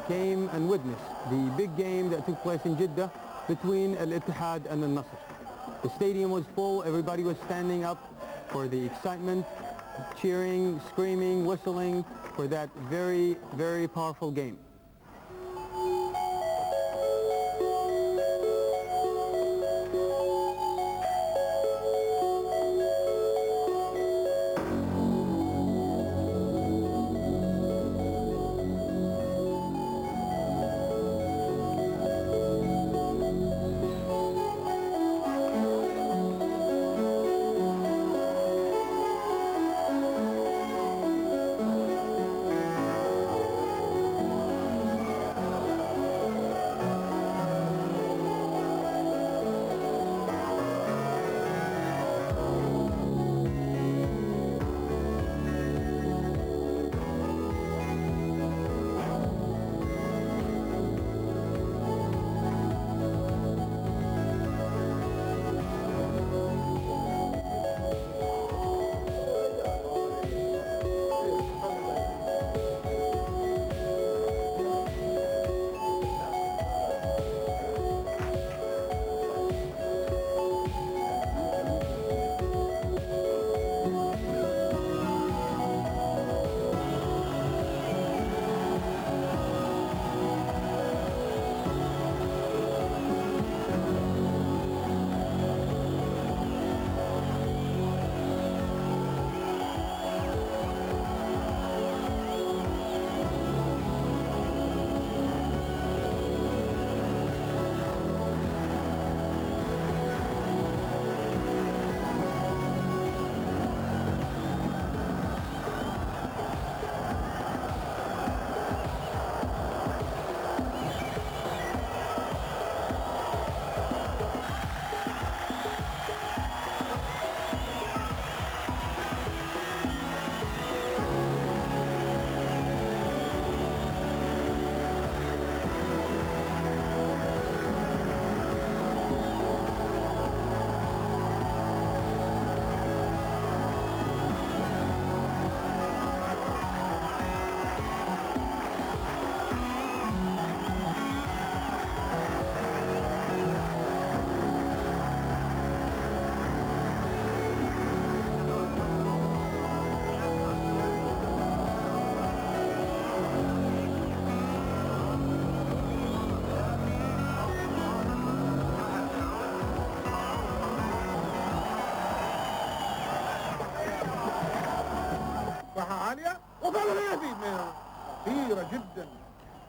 came and witnessed the big game that took place in Jeddah between الاتحاد and النصر. The stadium was full, everybody was standing up for the excitement, cheering, screaming, whistling for that very, very powerful game.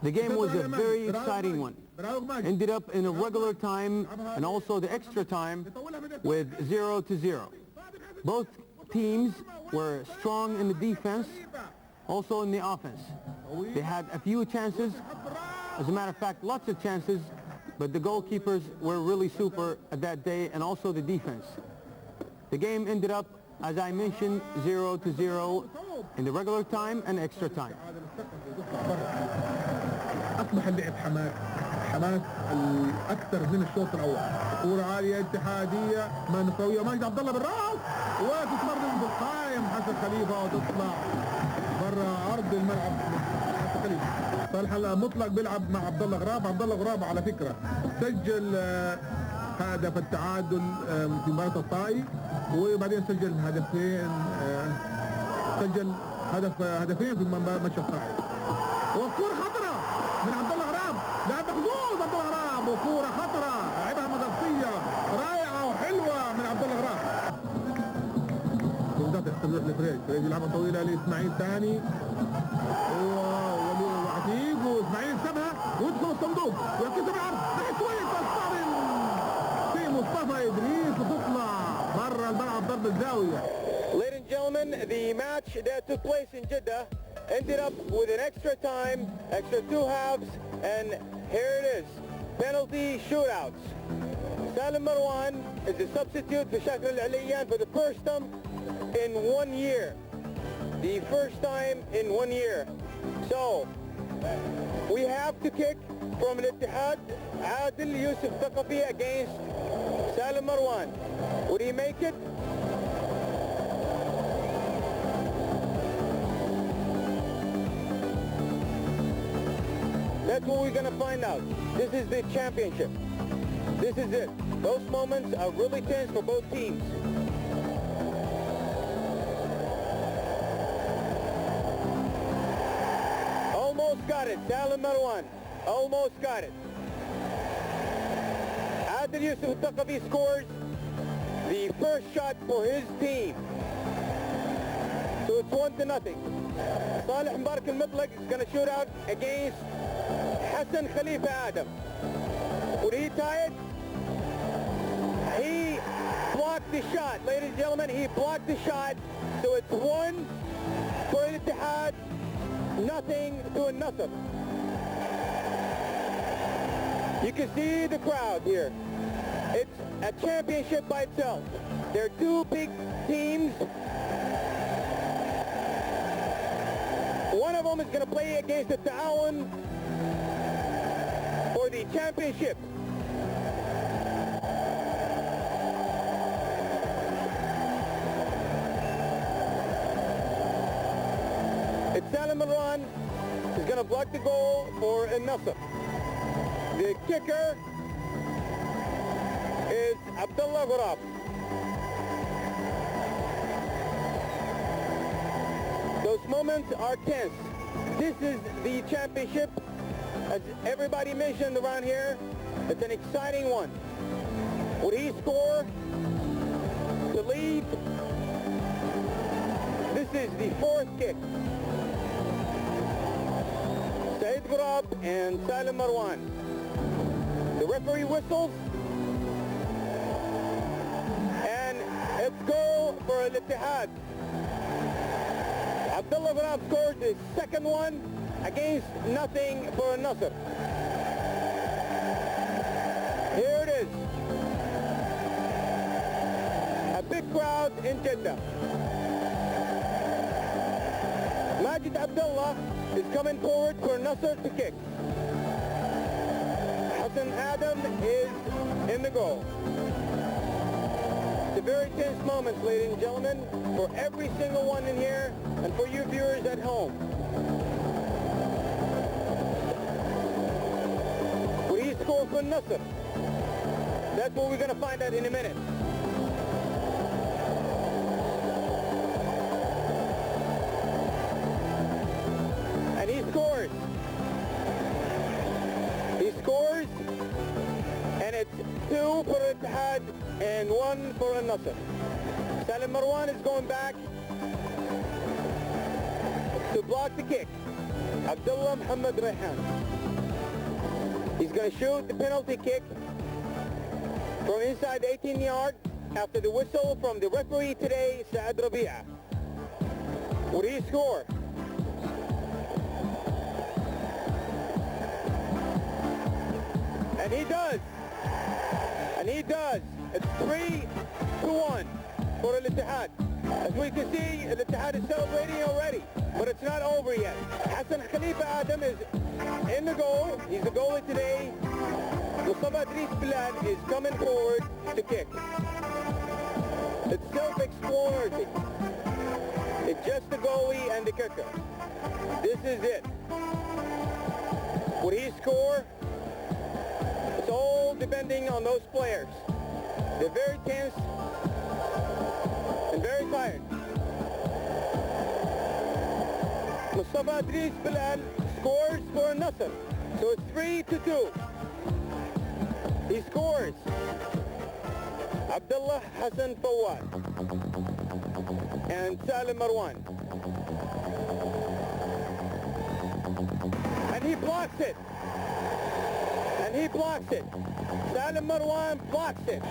The game was a very exciting one. Ended up in a regular time and also the extra time with 0-0. Both teams were strong in the defense, also in the offense. They had a few chances, as a matter of fact, lots of chances, but the goalkeepers were really super at that day, and also the defense. The game ended up, as I mentioned, 0-0 in the regular time and extra time. أصبح اللعب حماس الأكثر من الشوط الأول. كرة عالية اتحادية ما نسويها ماجد عبد الله بالراس وتتمرر بالقائم حسن خليفة وتطلع برا أرض الملعب. حسن خليفة صالح مطلق بيلعب مع عبد الله غراب. عبد الله غراب على فكرة سجل هدف التعادل في مباراة الطائي، وبعدين سجل هدفين في ماتش الطائي. والكرة خطرة من عبد الله غراب، لاعب محظوظ عبد الله غراب، وكرة خطرة لعبها مغطية رائعة وحلوة من عبد الله غراب. تروح لفريد يلعبها طويلة لإسماعيل ثاني وعتيق، وإسماعيل سابها ويدخل الصندوق ويركزها بالعرض ناحية شوية تصطدم في مصطفى إدريس وتطلع برا الملعب ضرب الزاوية. Ladies and gentlemen, the match that took place in Jeddah ended up with an extra time, extra two halves, and here it is, penalty shootouts. Salim Marwan is the substitute for Shakir Al-Aliyan for the first time in 1 year. The first time in 1 year. So, we have to kick from Al-Ittihad, Adil Yusuf Thaqafi against Salim Marwan. Would he make it? That's what we're going to find out. This is the championship. This is it. Those moments are really tense for both teams. Almost got it. Salim Marwan. Almost got it. Adil Yusuf Taqavi scores the first shot for his team. So it's 1-0. Salih Mbarak al-Milk is going to shoot out against Hassan Khalifa Adam. Would he tie it? He blocked the shot, ladies and gentlemen. He blocked the shot. So it's 1 for Al-Ittihad, nothing to Al-Nasr. You can see the crowd here. It's a championship by itself. There are two big teams. One of them is going to play against the Ta'awun for the championship. It's Salim Marwan is going to block the goal for Al-Nasr. The kicker is Abdullah Ghurab. Those moments are tense. This is the championship. As everybody mentioned around here, it's an exciting one. Would he score to lead? This is the fourth kick. Saeed Ghurab and Salim Marwan. The referee whistles. And it's goal for Al-Ittihad. Abdullah Ghurab scored the second one against nothing for Al-Nasr. Here it is. A big crowd in Jeddah. Majid Abdullah is coming forward for Nasr to kick. Hassan Adam is in the goal. It's a very tense moment, ladies and gentlemen, for every single one in here and for you viewers at home. Will he score for Nasr? That's what we're going to find out in a minute. And he scores. He scores, and it's 2 for Al-Ittihad and 1 for Al-Nasr. Salim Marwan is going back to block the kick. Abdullah Muhammad Rehan. He's going to shoot the penalty kick from inside the 18-yard after the whistle from the referee today, Saad Rabi'a. Would he score? And he does. And he does. It's 3-1 for Al-Ittihad. As we can see, Al-Ittihad is celebrating already, but it's not over yet. Hassan Khalifa Adam is in the goal. He's the goalie today. Mustafa Idris Bilal is coming forward to kick. It's self-explanatory. It's just the goalie and the kicker. This is it. Would he score? It's all depending on those players. They're very tense and very tired. Mustafa Idris Bilal scores for Nasr. So it's 3-2. He scores. Abdullah Hassan Fawad and Salim Marwan. And he blocks it. And he blocks it. Salim Marwan blocks it.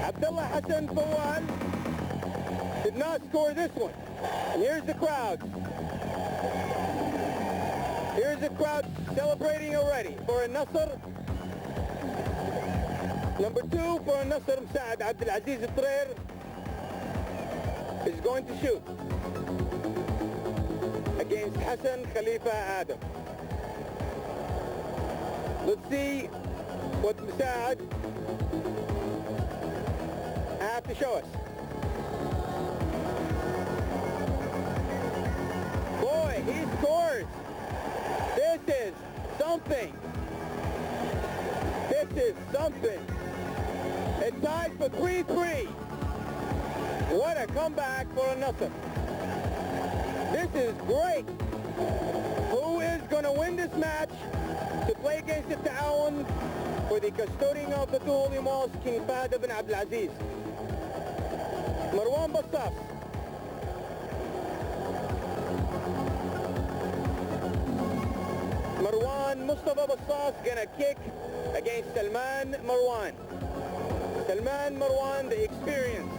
Abdullah Hassan Fawad did not score this one. And here's the crowd. Here's the crowd celebrating already for Al-Nasr. Number 2 for Al-Nasr, Saad Abdul Aziz Taqrיר is going to shoot against Hassan Khalifa Adam. Let's see what Saad have to show us. Boy, he scores. This is something something. This is something. It ties for 3-3. What a comeback for النصر. This is great. Who is going to win this match to play against التعاون for the custodian of the two holy mosques, King Fahd ibn Abdul Aziz? مروان بصاص. Marwan Mustafa Bassas gonna kick against Salman Marwan. Salman Marwan, the experience.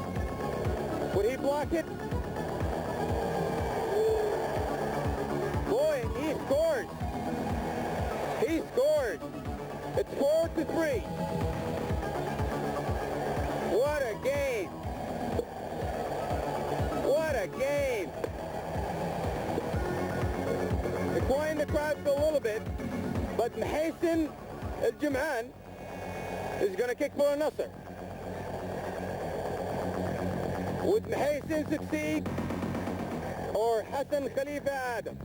Would he block it? Boy, he scores. He scored. It's 4-3. What a game. What a game. Quiet the crowd for a little bit, but Mahsen al-Jum'an is going to kick for النصر. Would Mahsen succeed or Hassan Khalifa Adam?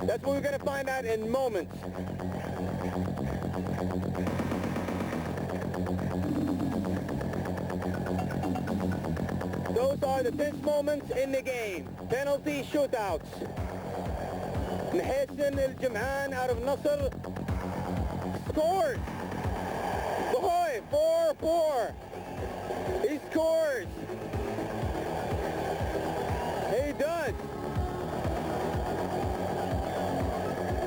That's what we're going to find out in moments. Those are the tense moments in the game. Penalty shootouts. Mahsen al-Jum'an out of Nasr scores. Boy, 4-4. He scores. He does.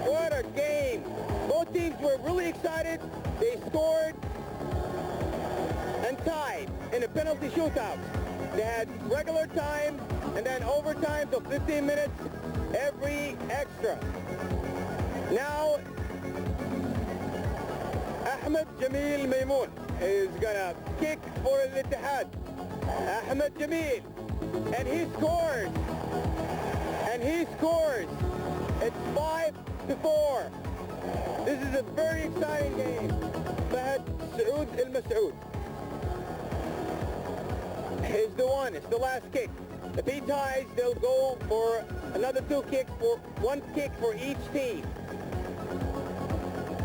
What a game. Both teams were really excited. They scored and tied in a penalty shootout. They had regular time and then overtime till 15 minutes. Every extra. Now, Ahmed Jamil Maymoon is gonna kick for الاتحاد. Ahmed Jamil, and he scores. And he scores. It's 5-4. This is a very exciting game. Fahd Saoud al-Masoud. Here's the one. It's the last kick. If he ties, they'll go for another two kicks, for one kick for each team.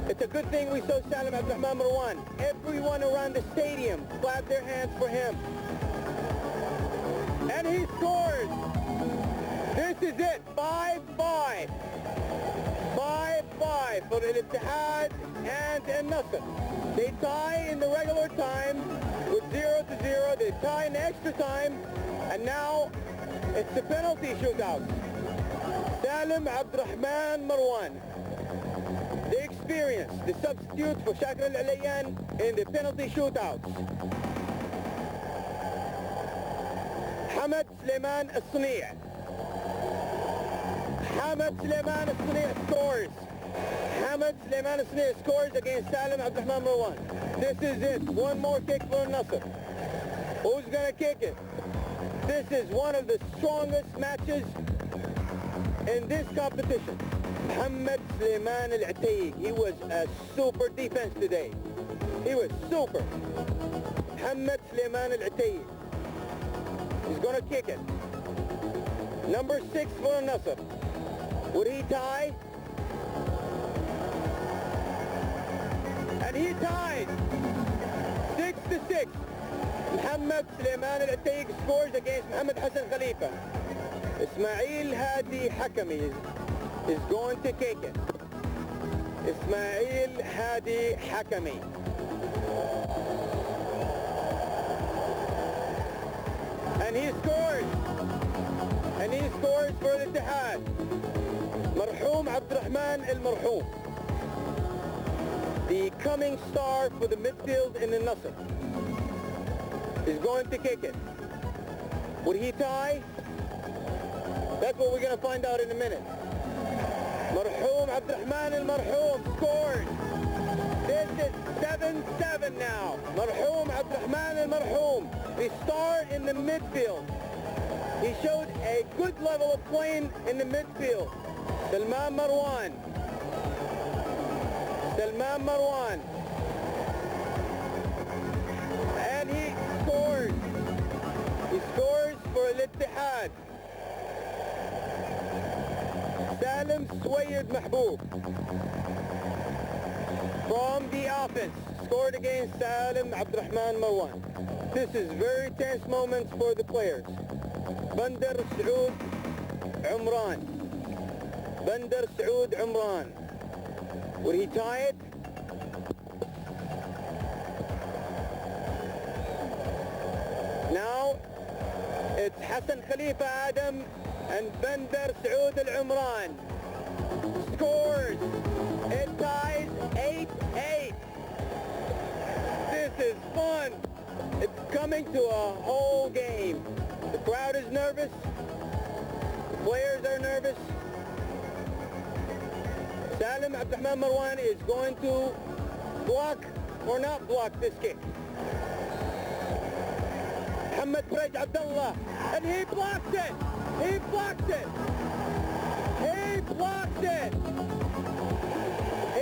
It's a good thing we saw Salim Abdurrahman Marwan. Everyone around the stadium clapped their hands for him. And he scores. This is it. 5-5. 5-5 for الاتحاد and النصر. They tie in the regular time with 0-0. They tie in extra time. And now it's the penalty shootout. Salim Abdurrahman Marwan, the experience, the substitute for Shakir Al-Alayan in the penalty shootouts. Hamad Suleiman Al-Suni'. Hamad Suleiman Al-Suni' scores. Hamad Suleiman Al-Suni' scores against Salim Abdurrahman Marwan. This is it. One more kick for Nasr. Who's going to kick it? This is one of the strongest matches in this competition. Mohammed Suleiman Al-Atayeg. He was a super defense today. He was super. Mohammed Suleiman Al-Atayeg. He's going to kick it. Number 6 for Nasr. Would he tie? And he tied. 6-6. Mohammed Suleiman Al-Atayeg scores against Mohammed Hassan Khalifa. Ismail Hadi Hakami is going to kick it. Ismail Hadi Hakami. And he scores. And he scores for الاتحاد. Marhoom Abdurrahman Al-Marhoom, the coming star for the midfield in the Nasr, is going to kick it. Would he tie? That's what we're going to find out in a minute. Marhoom Abdurrahman Al-Marhoom scores. This is 7-7 now. Marhoom Abdurrahman Al-Marhoom, the star in the midfield. He showed a good level of playing in the midfield. Salman Marwan. Salman Marwan. And he scores. He scores for الاتحاد. Salim Swayed Mahboob. from the offense, scored against Salim Abdurrahman Marwan. This is very tense moments for the players. Bandar Saud Umran. Bandar Saud Umran. Would he tie it? Now it's Hassan Khalifa Adam and Bandar Saud Al-Umran. Scores. It ties 8-8. This is fun. It's coming to a whole game. The crowd is nervous. The players are nervous. Salim Abdurrahman Marwan is going to block or not block this kick. Muhammad Faraj Abdullah, and he blocks it. He blocks it. He blocks it.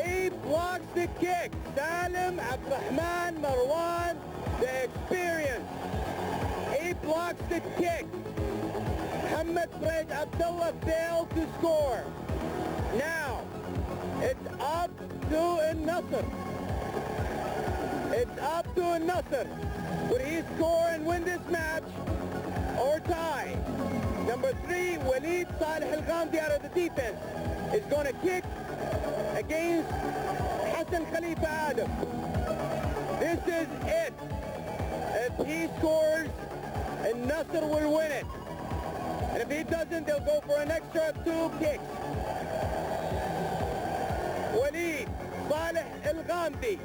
He blocks the kick. Salim Abdurrahman Marwan, the experience. He blocks the kick. Muhammad Faraj Abdullah failed to score. Now, it's up to النصر. It's up to النصر. Would he score and win this match or tie? Number 3, Walid Saleh Al-Ghamdi out of the defense is going to kick against Hassan Khalifa Adam. This is it. If he scores, النصر will win it. And if he doesn't, they'll go for an extra 2 kicks. Walid Saleh Al-Ghamdi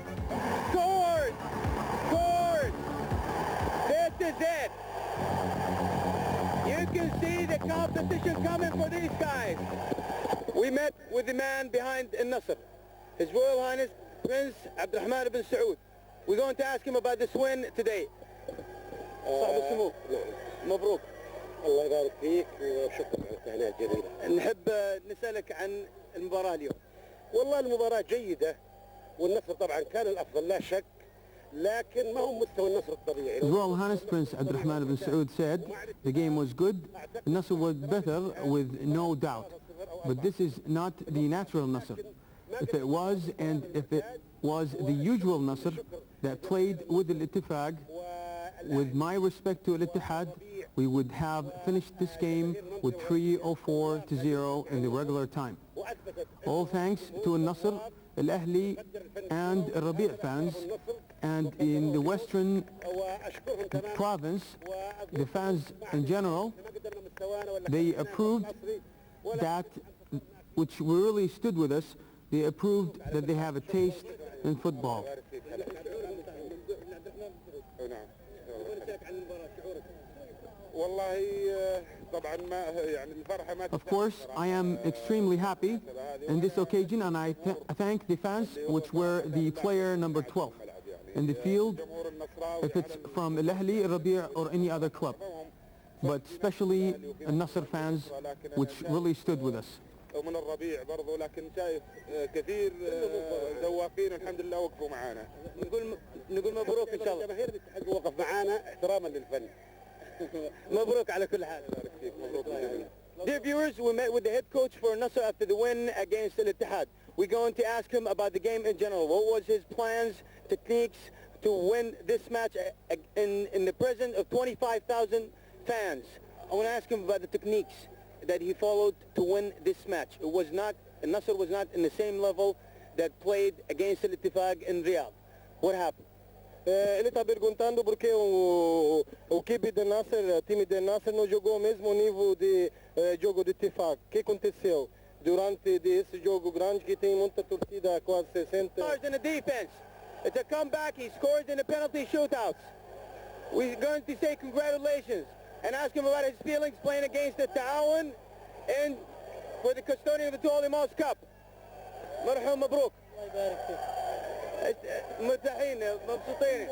scores! Scores! This is it. You can see the competition coming for these guys. We met with the man behind النصر, His Royal Highness Prince Abdurrahman bin Saud. We're going to ask him about this win today. صاحب السمو مبروك. الله يبارك فيك وشكرا على التهنئة الجميلة. نحب نسألك عن المباراة اليوم. والله المباراة جيدة والنصر طبعا كان الأفضل لا شك لكن ما هو مستوى النصر الطبيعي. His Royal Highness Prince Abdurrahman bin Saud said the game was good. Nasr was better with no doubt. But this is not the natural Nasr. If it was, and if it was the usual Nasr that played with the Ittifaq, with my respect to al-Ittihad, we would have finished this game with 3-0 in the regular time. All thanks to al-Nasr, al-Ahli and al-Rabi' fans, and in the western province, the fans in general, they approved that, which really stood with us, they approved that they have a taste in football. Of course, I am extremely happy in this occasion, and I thank the fans, which were the player number 12 in the field, if it's from Al-Ahli, Rabi' or any other club, but especially Al-Nasr fans, which really stood with us. ومن الربيع برضه لكن شايف كثير ذواقين الحمد لله وقفوا معانا. نقول مبروك ان شاء الله. الجماهير الاتحاد وقف معانا احتراما للفن. مبروك على كل حال. Dear viewers, we met with the head coach for Nasr after the win against Al-Ittihad. We're going to ask him about the game in general. What was his plans, techniques to win this match in the presence of 25,000 fans? I want to ask him about the techniques that he followed to win this match. It was not, Nasr was not in the same level that played against Al-Ittifaq in Riyadh. What happened? Ele está perguntando porque o equipe do Nasr, time do Nasr não jogou mesmo nível de jogo de Ittifaq. O que aconteceu durante esse jogo grande que tem muita torcida, quase 60? In the defense. It's a comeback. He scored in the penalty shootouts. We're going to say congratulations and ask him about his feelings playing against the Ta'awan and for the custodian of the Tuoli Mouse Cup. مرحبا مبروك. الله يبارك فيك. مرتاحين مبسوطين.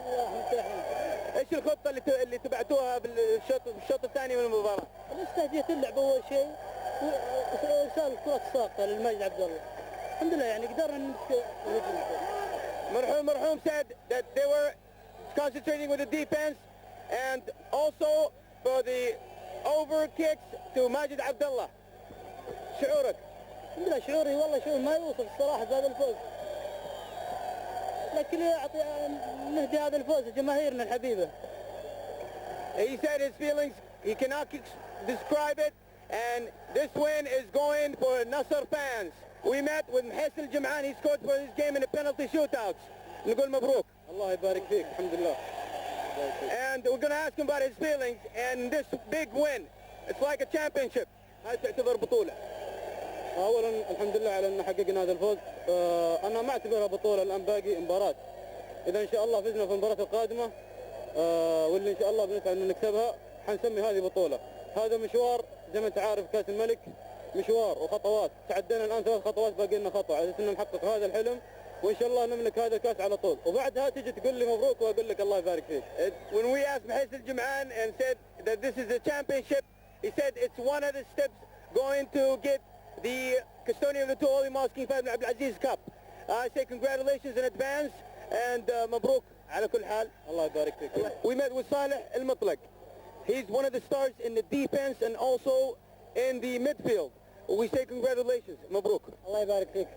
ايش الخطة اللي تبعتوها بالشوط الثاني من المباراة؟ استهديت اللعب اول شيء وارسال الكرة الساقطة للمجد عبد الله. الحمد لله يعني قدرنا نمسك الهجوم. مرحوم said that they were concentrating with the defense and also for the over kicks to ماجد عبد الله. شعورك؟ الحمد لله شعوري والله شعور ما يوصف الصراحة بهذا الفوز. لكن نهدي هذا الفوز لجماهيرنا الحبيبة. He said his feelings, he cannot describe it, and this win is going for Nasser fans. We met with Mahis al-Jim'an, he scored for his game in the penalty shootouts. نقول مبروك. الله يبارك فيك. الحمد لله. And we're going to ask him about his feelings and this big win. It's like a championship. هل تعتبر بطولة؟ اولا الحمد لله على ان حققنا هذا الفوز. انا ما اعتبرها بطولة، الان باقي مباراة. اذا ان شاء الله فزنا في المباراة القادمة واللي ان شاء الله بنسعى ان نكسبها، حنسمي هذه بطولة. هذا مشوار زي ما انت عارف، كاس الملك مشوار وخطوات، تعدينا الان 3 خطوات، باقي لنا خطوة على اساس ان نحقق هذا الحلم، وان شاء الله نملك هذا الكاس على طول، وبعدها تجي تقول لي مبروك واقول لك الله يبارك فيك. When we asked Mahis al-Jim'an and said that this is a championship, he said it's one of the steps going to get the custodian of the two Holy Mosques, King Fahd bin Abdul Aziz Cup. I say congratulations in advance and مبروك على كل حال. الله يبارك فيك. We met with Saleh al-Mutlaq. He's one of the stars in the defense and also in the midfield. We say congratulations. مبروك. الله يبارك فيك.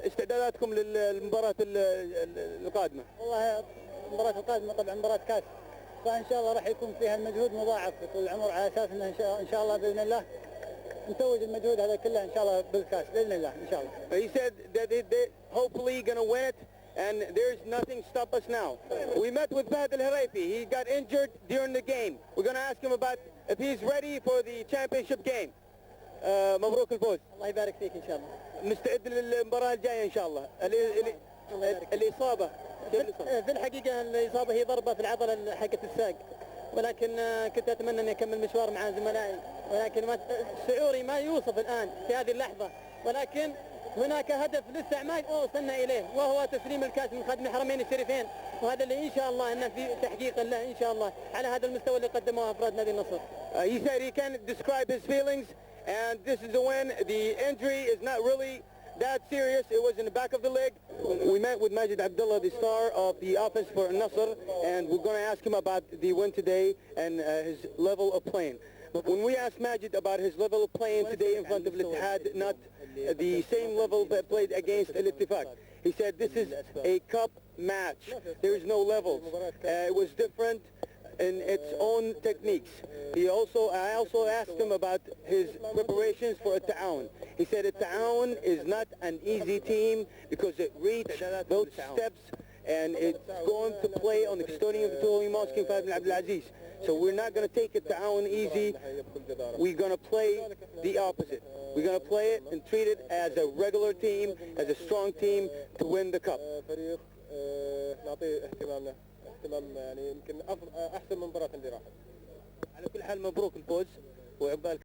استعداداتكم للمباراة القادمة؟ والله المباراة القادمة طبعا مباراة كاس، فإن شاء الله راح يكون فيها المجهود مضاعف في طول العمر، على أساس إن شاء الله بإذن الله نتوج المجهود هذا كله إن شاء الله بالكاس بإذن الله إن شاء الله. He said that they hopefully going to win it and there's nothing stop us now. We met with Fahd al-Haraifi. He got injured during the game. We're going to ask him about if he's ready for the championship game. مبروك الفوز. الله يبارك فيك إن شاء الله. مستعد للمباراة الجاية إن شاء الله. الإصابة في الحقيقة الإصابة هي ضربة في العضلة حقة الساق، ولكن كنت أتمنى أن أكمل مشوار مع زملائي، ولكن شعوري ما يوصف الآن في هذه اللحظة، ولكن هناك هدف لسه ما وصلنا إليه، وهو تسليم الكأس من خادم الحرمين الشريفين، وهذا اللي إن شاء الله أنه في تحقيق له إن شاء الله على هذا المستوى اللي قدموه أفراد نادي النصر. He said he can't describe his feelings and this is the win. The injury is not really that serious. It was in the back of the leg. We met with Majid Abdullah, the star of the offense for Nasr, and we're going to ask him about the win today and his level of playing. When we asked Majid about his level of playing today in front of al-Ittihad, not the same level that played against al-Ittifaq, he said this is a cup match. There is no levels. It was different in its own techniques. I also asked him about his preparations for a Ta'awun. He said a Ta'awun is not an easy team because it reached those steps and it's going to play on the custodian of the two Holy Mosques, King Fahd bin Abdul Aziz. So we're not going to take a Ta'awun easy. We're going to play the opposite. We're going to play it and treat it as a regular team, as a strong team to win the cup. يعني يمكن احسن من المباراه اللي راحت. على كل حال مبروك الفوز وعقبال